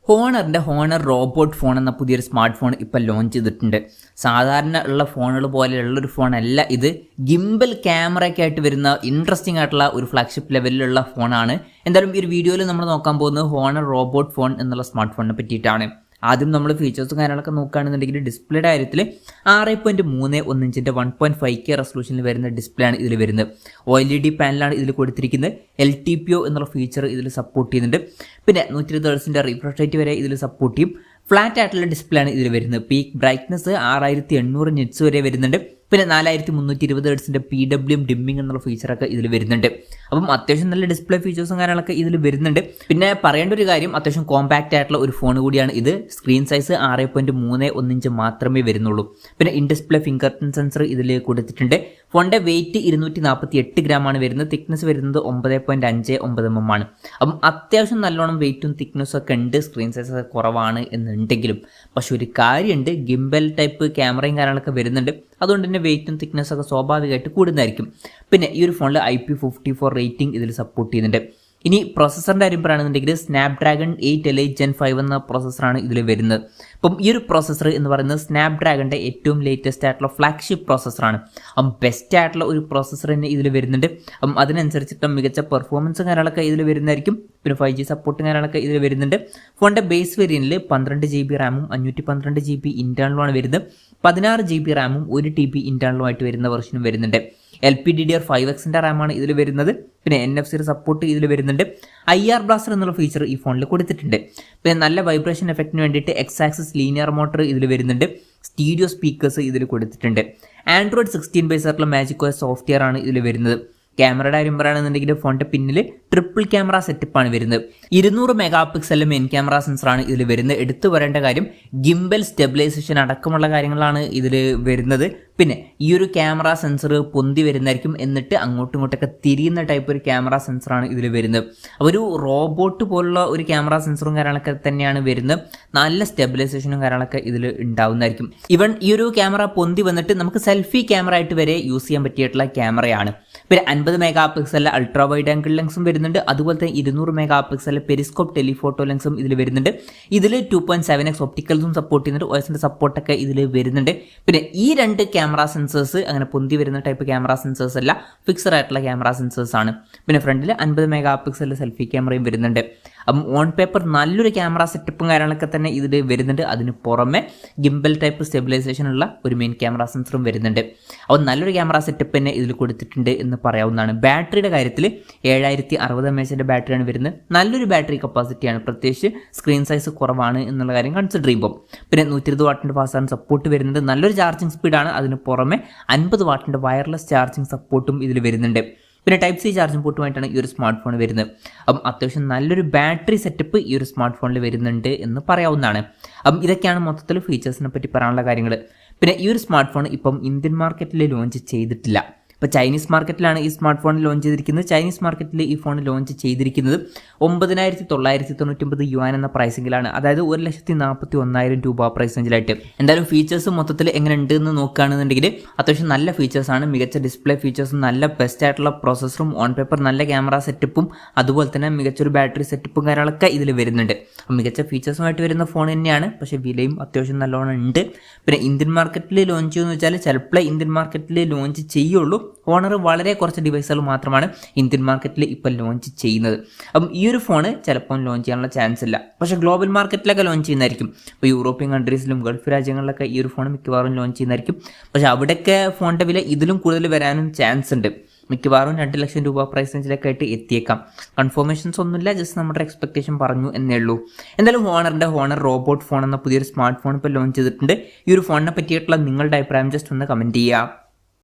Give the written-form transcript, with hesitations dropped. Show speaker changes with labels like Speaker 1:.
Speaker 1: ഹോണറിൻ്റെ honour robot phone എന്ന പുതിയൊരു smart phone ഇപ്പോൾ ലോഞ്ച് ചെയ്തിട്ടുണ്ട്. സാധാരണ ഉള്ള ഫോണുകൾ പോലെയുള്ളൊരു ഫോണല്ല ഇത്. ഗിംബൽ ക്യാമറയൊക്കെ ആയിട്ട് വരുന്ന ഇൻട്രസ്റ്റിംഗ് ആയിട്ടുള്ള ഒരു ഫ്ലാഗ്ഷിപ്പ് ലെവലിലുള്ള ഫോണാണ്. എന്തായാലും ഈ ഒരു വീഡിയോയിൽ നമ്മൾ നോക്കാൻ പോകുന്നത് ഹോണർ റോബോട്ട് ഫോൺ എന്നുള്ള സ്മാർട്ട് ഫോണിനെ പറ്റിയിട്ടാണ്. ആദ്യം നമ്മൾ ഫീച്ചേഴ്സും കാര്യങ്ങളൊക്കെ നോക്കുകയാണെന്നുണ്ടെങ്കിൽ ഡിസ്പ്ലേയുടെ കാര്യത്തിൽ 6.31 ഇഞ്ചിൻ്റെ 1.5K റെസൊല്യൂഷനിൽ വരുന്ന ഡിസ്പ്ലേ ആണ് ഇതിൽ വരുന്നത്. OLED പാനലാണ് ഇതിൽ കൊടുത്തിരിക്കുന്നത്. LTPO എന്നുള്ള ഫീച്ചർ ഇതിൽ സപ്പോർട്ട് ചെയ്യുന്നുണ്ട്. പിന്നെ 120 Hz റിഫ്രഷ് റേറ്റ് വരെ ഇതിൽ സപ്പോർട്ട് ചെയ്യും. ഫ്ലാറ്റ് ആയിട്ടുള്ള ഡിസ്പ്ലേ ആണ് ഇതിൽ വരുന്നത്. പീക്ക് ബ്രൈറ്റ്നസ് 6800 നിറ്റ്സ് വരെ വരുന്നുണ്ട്. പിന്നെ 4320 Hz PWM ഡിമ്മിങ് എന്നുള്ള ഫീച്ചറൊക്കെ ഇതിൽ വരുന്നുണ്ട്. അപ്പം അത്യാവശ്യം നല്ല ഡിസ്പ്ലേ ഫീച്ചേഴ്സും കാര്യങ്ങളൊക്കെ ഇതിൽ വരുന്നുണ്ട്. പിന്നെ പറയേണ്ട ഒരു കാര്യം, അത്യാവശ്യം കോമ്പാക്റ്റ് ആയിട്ടുള്ള ഒരു ഫോൺ കൂടിയാണ് ഇത്. സ്ക്രീൻ സൈസ് 6.31 ഇഞ്ച് മാത്രമേ വരുന്നുള്ളൂ. പിന്നെ in display finger print sensor ഇതിൽ കൊടുത്തിട്ടുണ്ട്. ഫോണിൻ്റെ വെയിറ്റ് 248 ഗ്രാമാണ് വരുന്നത്. തിക്നെസ് വരുന്നത് 9.59 mm ആണ്. അപ്പം അത്യാവശ്യം നല്ലോണം വെയിറ്റും തിക്നെസ്സും ഒക്കെ ഉണ്ട്. സ്ക്രീൻ സൈസ് ഒക്കെ കുറവാണ് എന്നുണ്ടെങ്കിലും പക്ഷെ ഒരു കാര്യമുണ്ട്, ഗിംബൽ ടൈപ്പ് ക്യാമറയും കാര്യങ്ങളൊക്കെ വരുന്നുണ്ട്. അതുകൊണ്ട് തന്നെ വെയിറ്റും തിക്നെസ്സൊക്കെ സ്വാഭാവികമായിട്ട് കൂടുന്നതായിരിക്കും. പിന്നെ ഈ ഒരു ഫോണിൽ IP54 റേറ്റിംഗ് ഇതിൽ സപ്പോർട്ട് ചെയ്യുന്നുണ്ട്. ഇനി പ്രോസസ്സറിൻ്റെ കാര്യം പറയുകയാണെന്നുണ്ടെങ്കിൽ സ്നാപ്ഡ്രാഗൺ 8 Elite Gen 5 എന്ന പ്രോസസ്സറാണ് ഇതിൽ വരുന്നത്. അപ്പം ഈ ഒരു പ്രോസസ്സർ എന്ന് പറയുന്നത് സ്നാപ്ഡ്രാഗണിൻ്റെ ഏറ്റവും ലേറ്റസ്റ്റ് ആയിട്ടുള്ള ഫ്ലാഗ്ഷിപ്പ് പ്രോസസ്സറാണ്. അപ്പം ബെസ്റ്റ് ആയിട്ടുള്ള ഒരു പ്രോസസ്സർ തന്നെ ഇതിൽ വരുന്നുണ്ട്. അപ്പം അതിനനുസരിച്ചിട്ട് മികച്ച പെർഫോമൻസും കാര്യങ്ങളൊക്കെ ഇതിൽ വരുന്നതായിരിക്കും. പിന്നെ 5G സപ്പോർട്ടും കാര്യങ്ങളൊക്കെ ഇതിൽ വരുന്നുണ്ട്. ഫോണിൻ്റെ ബേസ് വേരിയൻറ്റിൽ 12 GB റാമും 512 GB ഇൻറ്റേർണലുമാണ് വരുന്നത്. 16 GB റാമും 1 TB ഇൻറ്റേർണലുമായിട്ട് വരുന്ന വെർഷനും വരുന്നുണ്ട്. LPDDR5X റാമാണ് ഇതിൽ വരുന്നത്. പിന്നെ NFC സപ്പോർട്ട് ഇതിൽ വരുന്നുണ്ട്. IR ബ്ലാസ്റ്റർ എന്നുള്ള ഫീച്ചർ ഈ ഫോണിൽ കൊടുത്തിട്ടുണ്ട്. പിന്നെ നല്ല വൈബ്രേഷൻ എഫക്റ്റിന് വേണ്ടിയിട്ട് X-ആക്സിസ് ലീനിയർ മോട്ടർ ഇതിൽ വരുന്നുണ്ട്. സ്റ്റീരിയോ സ്പീക്കേഴ്സ് ഇതിൽ കൊടുത്തിട്ടുണ്ട്. Android 16 ബേസ് ആയിട്ടുള്ള MagicOS സോഫ്റ്റ്വെയർ ആണ് ഇതിൽ വരുന്നത്. ക്യാമറയുടെ കാര്യം പറയുകയാണെന്നുണ്ടെങ്കിൽ ഫോണിൻ്റെ പിന്നിൽ ട്രിപ്പിൾ ക്യാമറ സെറ്റപ്പാണ് വരുന്നത്. 200 MP മെയിൻ ക്യാമറ സെൻസറാണ് ഇതിൽ വരുന്നത്. എടുത്തു പറയേണ്ട കാര്യം, ഗിംബൽ സ്റ്റെബിലൈസേഷൻ അടക്കമുള്ള കാര്യങ്ങളാണ് ഇതിൽ വരുന്നത്. പിന്നെ ഈ ഒരു ക്യാമറ സെൻസർ പൊന്തി വരുന്നതായിരിക്കും, എന്നിട്ട് അങ്ങോട്ടും ഇങ്ങോട്ടൊക്കെ തിരിയുന്ന ടൈപ്പ് ഒരു ക്യാമറ സെൻസറാണ് ഇതിൽ വരുന്നത്. അപ്പോൾ ഒരു റോബോട്ട് പോലുള്ള ഒരു ക്യാമറ സെൻസറും കാര്യങ്ങളൊക്കെ തന്നെയാണ് വരുന്നത്. നല്ല സ്റ്റെബിലൈസേഷനും കാര്യങ്ങളൊക്കെ ഇതിൽ ഉണ്ടാവുന്നതായിരിക്കും. ഈവൻ ഈ ഒരു ക്യാമറ പൊന്തി വന്നിട്ട് നമുക്ക് സെൽഫി ക്യാമറ ആയിട്ട് വരെ യൂസ് ചെയ്യാൻ പറ്റിയിട്ടുള്ള ക്യാമറയാണ്. പിന്നെ 50 MP അൾട്രാ വൈഡ് ആംഗിൾ ലെൻസും വരുന്നുണ്ട്. അതുപോലെ തന്നെ 200 MP പെരിസ്കോപ്പ് ടെലിഫോട്ടോ ലെൻസും ഇതിൽ വരുന്നുണ്ട്. ഇതിൽ 2.7x ഒപ്റ്റിക്കൽസും സപ്പോർട്ട് ചെയ്യുന്നുണ്ട്. OSന്റെ സപ്പോർട്ടൊക്കെ ഇതിൽ വരുന്നുണ്ട്. പിന്നെ ഈ രണ്ട് ക്യാമറ സെൻസേഴ്സ് അങ്ങനെ പൊന്തി വരുന്ന ടൈപ്പ് ക്യാമറ സെൻസേഴ്സ് അല്ല, ഫിക്സഡ് ആയിട്ടുള്ള ക്യാമറ സെൻസേഴ്സ് ആണ്. പിന്നെ ഫ്രണ്ടിൽ 50 MP സെൽഫി ക്യാമറയും വരുന്നുണ്ട്. അപ്പം ഓൺ പേപ്പർ നല്ലൊരു ക്യാമറ സെറ്റപ്പും കാര്യങ്ങളൊക്കെ തന്നെ ഇതിൽ വരുന്നുണ്ട്. അതിന് പുറമെ ഗിംബൽ ടൈപ്പ് സ്റ്റെബിലൈസേഷൻ ഉള്ള ഒരു മെയിൻ ക്യാമറ സെൻസറും വരുന്നുണ്ട്. അപ്പോൾ നല്ലൊരു ക്യാമറ സെറ്റപ്പ് തന്നെ ഇതിൽ കൊടുത്തിട്ടുണ്ട് എന്ന് പറയാവുന്നതാണ്. ബാറ്ററിയുടെ കാര്യത്തിൽ 7060 mAh ബാറ്ററിയാണ് വരുന്നത്. നല്ലൊരു ബാറ്ററി കപ്പാസിറ്റിയാണ്, പ്രത്യേകിച്ച് സ്ക്രീൻ സൈസ് കുറവാണ് എന്നുള്ള കാര്യം കൺസിഡർ ചെയ്യുമ്പോൾ. പിന്നെ 120 വാട്ടിൻ്റെ ഫാസ്റ്റ് ചാർജിംഗ് സപ്പോർട്ട് വരുന്നുണ്ട്. നല്ലൊരു ചാർജിങ് സ്പീഡാണ്. അതിന് പുറമെ 50 വാട്ടിൻ്റെ വയർലെസ് ചാർജിങ് സപ്പോർട്ടും ഇതിൽ വരുന്നുണ്ട്. പിന്നെ Type-C ചാർജിംഗ് പോർട്ടുമായിട്ടാണ് ഈ ഒരു സ്മാർട്ട് ഫോൺ വരുന്നത്. അപ്പം അത്യാവശ്യം നല്ലൊരു ബാറ്ററി സെറ്റപ്പ് ഈ ഒരു സ്മാർട്ട് ഫോണിൽ വരുന്നുണ്ട് എന്ന് പറയാവുന്നതാണ്. അപ്പം ഇതൊക്കെയാണ് മൊത്തത്തിൽ ഫീച്ചേഴ്സിനെ പറ്റി പറയാനുള്ള കാര്യങ്ങൾ. പിന്നെ ഈ ഒരു സ്മാർട്ട് ഫോൺ ഇപ്പം ഇന്ത്യൻ മാർക്കറ്റിൽ ലോഞ്ച് ചെയ്തിട്ടില്ല. ഇപ്പോൾ ചൈനീസ് മാർക്കറ്റിലാണ് ഈ സ്മാർട്ട് ഫോൺ ലോഞ്ച് ചെയ്തിരിക്കുന്നത്. ചൈനീസ് മാർക്കറ്റിൽ ഈ ഫോൺ ലോഞ്ച് ചെയ്തിരിക്കുന്നത് 9999 യുവാൻ എന്ന പ്രൈസിങ്ങിലാണ്. അതായത് 1,41,000 രൂപ പ്രൈസ് റേഞ്ചിലായിട്ട്. എന്തായാലും ഫീച്ചേഴ്സ് മൊത്തത്തിൽ എങ്ങനെ ഉണ്ട് എന്ന് നോക്കുകയാണെന്നുണ്ടെങ്കിൽ അത്യാവശ്യം നല്ല ഫീച്ചേഴ്സാണ്. മികച്ച ഡിസ്പ്ലേ ഫീച്ചേഴ്സും നല്ല ബെസ്റ്റ് ആയിട്ടുള്ള പ്രോസസ്സറും ഓൺ പേപ്പർ നല്ല ക്യാമറ സെറ്റപ്പും അതുപോലെ തന്നെ മികച്ചൊരു ബാറ്ററി സെറ്റപ്പും കാര്യങ്ങളൊക്കെ ഇതിൽ വരുന്നുണ്ട്. അപ്പം മികച്ച ഫീച്ചേഴ്സുമായിട്ട് വരുന്ന ഫോൺ തന്നെയാണ്. പക്ഷേ വിലയും അത്യാവശ്യം നല്ലോണം ഉണ്ട്. പിന്നെ ഇന്ത്യൻ മാർക്കറ്റിൽ ലോഞ്ച് ചെയ്യുമെന്ന് വെച്ചാൽ ചിലപ്പോൾ ഇന്ത്യൻ മാർക്കറ്റിൽ ലോഞ്ച് ചെയ്യുള്ളൂ. ഹോണർ വളരെ കുറച്ച് ഡിവൈസുകൾ മാത്രമാണ് ഇന്ത്യൻ മാർക്കറ്റിൽ ഇപ്പോൾ ലോഞ്ച് ചെയ്യുന്നത്. അപ്പം ഈ ഒരു ഫോണ് ചിലപ്പം ലോഞ്ച് ചെയ്യാനുള്ള ചാൻസ് ഇല്ല. പക്ഷേ ഗ്ലോബൽ മാർക്കറ്റിലൊക്കെ ലോഞ്ച് ചെയ്യുന്നതായിരിക്കും. ഇപ്പോൾ യൂറോപ്യൻ കൺട്രീസിലും ഗൾഫ് രാജ്യങ്ങളിലൊക്കെ ഈ ഒരു ഫോൺ മിക്കവാറും ലോഞ്ച് ചെയ്യുന്നതായിരിക്കും. പക്ഷേ അവിടെയൊക്കെ ഫോണിൻ്റെ വില ഇതിലും കൂടുതൽ വരാനും ചാൻസ് ഉണ്ട്. മിക്കവാറും 2 ലക്ഷം രൂപ പ്രൈസ് റേഞ്ചിലൊക്കെ ആയിട്ട് എത്തിയേക്കാം. കൺഫർമേഷൻസ് ഒന്നുമില്ല, ജസ്റ്റ് നമ്മുടെ എക്സ്പെക്ടേഷൻ പറഞ്ഞു എന്നേ ഉള്ളൂ. എന്തായാലും ഹോണർ റോബോട്ട് ഫോൺ എന്ന പുതിയൊരു സ്മാർട്ട് ഫോൺ ഇപ്പോൾ ലോഞ്ച് ചെയ്തിട്ടുണ്ട്. ഈ ഒരു ഫോണിനെ പറ്റിയിട്ടുള്ള നിങ്ങളുടെ അഭിപ്രായം ജസ്റ്റ് ഒന്ന് കമൻറ്റ് ചെയ്യുക.